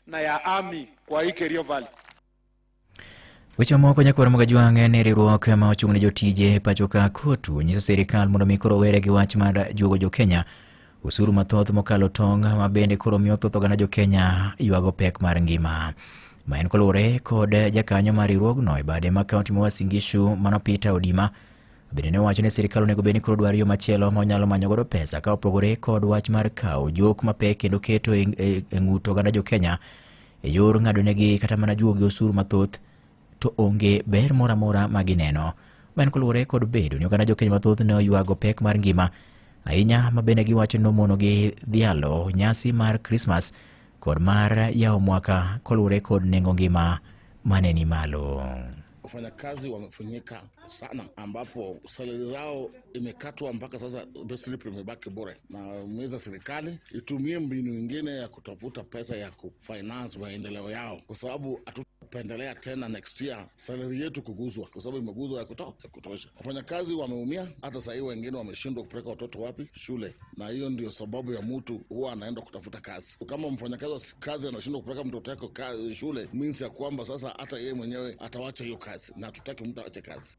na ya Army kwa hii Kerio Valley. Weche moko nyakoro magajwang' ne riwruok ma ochung' ne jotije pacho ka kotu nyiso sirikal mondo mi koro were gi wach mar juogo jo Kenya usuru mathoth mokalo tong' ma bende koro miyo thoth oganda jo Kenya ywago pek mar ngima. Ma en kolure kod jakanyo mar riwruogno e bade ma kaunti ma Uasin Gishu Mano Peter Odima bende ne owacho ni sirikal onego bed ni koro dwaro yo machielo ma onyalo manyo godo pesa ka opogore kod wach mar kawo jok mapek kendo keto e ng'ut oganda jo Kenya e yor ng'adonegi kata mana juogi osuru mathoth to onge ber moro amora ma gineno. Ma en kolure kod bedo ni oganda jo Kenya mathoth ne oywago pek mar ngima ahinya ma bende giwacho ni omonogi dhialo nyasi mar Christmas kod mar yawo mwaka kolure kod nengo ngima mane ni malo. Wafanyakazi wamefunyika sana ambapo salary zao imekatwa mpaka sasa basically imebaki bure, na mweza serikali itumie mbinu nyingine ya kutafuta pesa ya kufinance maendeleo yao, kwa sababu pendelea tena next year salary yetu kuguzwa, kwa sababu imeguzwa ya kutosha. Wafanyakazi wameumia, hata sasa wengine wameshindwa kupeleka watoto wapi shule, na hiyo ndio sababu ya mtu huwa anaenda kutafuta kazi. Kama mfanyakazi kazi anashindwa kupeleka mtoto wake shule, means ya kwamba sasa hata yeye mwenyewe atawacha hiyo kazi, na tutaki mtu aache kazi.